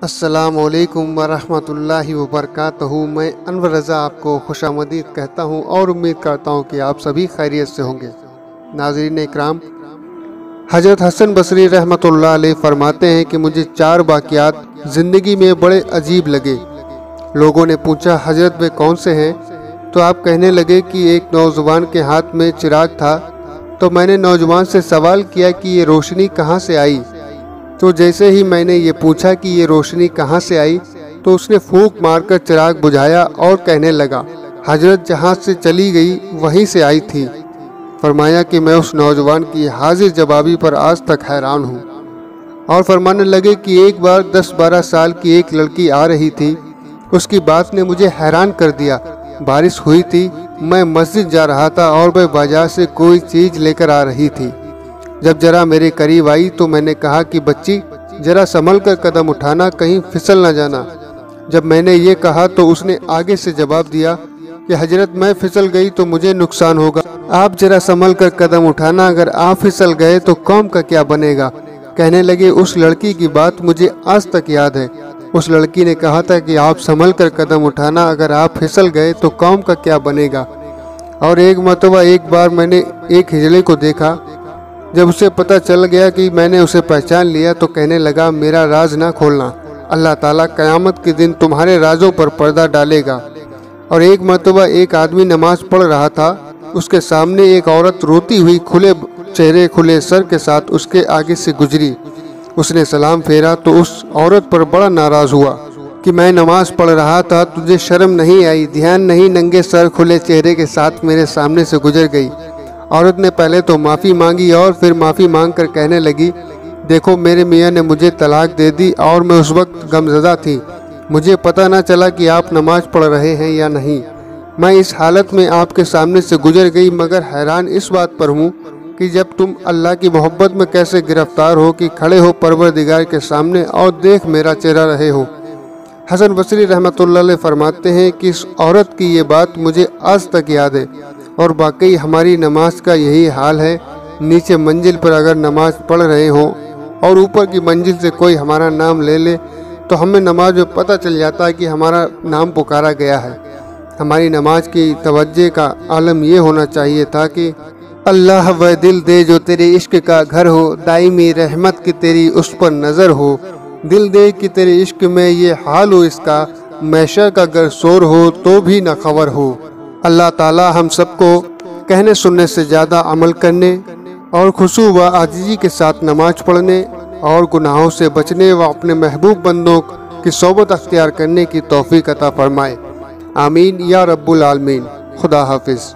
अस्सलामुअलैकुम वरहमतुल्लाहि वबरकातुहू। मैं अनवर रज़ा आपको खुशामदीद कहता हूँ और उम्मीद करता हूँ कि आप सभी खैरियत से होंगे। नाज़रीन इकराम, हज़रत हसन बसरी रहमतुल्लाह अलैह फरमाते हैं कि मुझे 4 वाक़यात ज़िंदगी में बड़े अजीब लगे। लोगों ने पूछा, हज़रत वे कौन से हैं? तो आप कहने लगे कि एक नौजवान के हाथ में चिराग था, तो मैंने नौजवान से सवाल किया कि ये रोशनी कहाँ से आई। तो जैसे ही मैंने ये पूछा कि ये रोशनी कहाँ से आई, तो उसने फूंक मारकर चिराग बुझाया और कहने लगा, हजरत जहाँ से चली गई वहीं से आई थी। फरमाया कि मैं उस नौजवान की हाजिर जवाबी पर आज तक हैरान हूँ। और फरमाने लगे कि एक बार 10-12 साल की एक लड़की आ रही थी, उसकी बात ने मुझे हैरान कर दिया। बारिश हुई थी, मैं मस्जिद जा रहा था और वह बाजार से कोई चीज़ लेकर आ रही थी। जब जरा मेरे करीब आई तो मैंने कहा कि बच्ची, जरा संभल कर कदम उठाना, कहीं फिसल न जाना। जब मैंने ये कहा तो उसने आगे से जवाब दिया कि हजरत मैं फिसल गई तो मुझे नुकसान होगा, आप जरा संभल कर कदम उठाना, अगर आप फिसल गए तो कौम का क्या बनेगा। कहने लगे, उस लड़की की बात मुझे आज तक याद है। उस लड़की ने कहा था कि आप संभल कर कदम उठाना, अगर आप फिसल गए तो कौम का क्या बनेगा। और एक मरतबा एक बार मैंने एक हिजड़े को देखा। जब उसे पता चल गया कि मैंने उसे पहचान लिया तो कहने लगा, मेरा राज ना खोलना, अल्लाह ताला क़यामत के दिन तुम्हारे राजों पर पर्दा डालेगा। और एक मरतबा एक आदमी नमाज पढ़ रहा था, उसके सामने एक औरत रोती हुई खुले चेहरे खुले सर के साथ उसके आगे से गुजरी। उसने सलाम फेरा तो उस औरत पर बड़ा नाराज़ हुआ कि मैं नमाज पढ़ रहा था, तुझे शर्म नहीं आई, ध्यान नहीं, नंगे सर खुले चेहरे के साथ मेरे सामने से गुजर गई। औरत ने पहले तो माफ़ी मांगी और फिर माफ़ी मांगकर कहने लगी, देखो मेरे मियाँ ने मुझे तलाक दे दी और मैं उस वक्त गमज़दा थी, मुझे पता ना चला कि आप नमाज पढ़ रहे हैं या नहीं। मैं इस हालत में आपके सामने से गुजर गई, मगर हैरान इस बात पर हूँ कि जब तुम अल्लाह की मोहब्बत में कैसे गिरफ्तार हो कि खड़े हो परवरदिगार के सामने और देख मेरा चेहरा रहे हो। हसन बसरी रहमतुल्लाह अलैह फरमाते हैं कि इस औरत की ये बात मुझे आज तक याद है। और वाकई हमारी नमाज का यही हाल है। नीचे मंजिल पर अगर नमाज पढ़ रहे हों और ऊपर की मंजिल से कोई हमारा नाम ले ले तो हमें नमाज में पता चल जाता है कि हमारा नाम पुकारा गया है। हमारी नमाज की तवज्जो का आलम ये होना चाहिए था कि अल्लाह वह दिल दे जो तेरे इश्क का घर हो, दायमी रहमत की तेरी उस पर नज़र हो। दिल दे कि तेरे इश्क में ये हाल हो इसका, मैशर का अगर शोर हो तो भी न खबर हो। अल्लाह ताला हम सबको कहने सुनने से ज़्यादा अमल करने और खुशू व आजिज़ी के साथ नमाज पढ़ने और गुनाहों से बचने व अपने महबूब बंदों की सोबत अख्तियार करने की तौफीक अता फरमाए। आमीन या रब्बुल आलमीन। खुदा हाफिज़।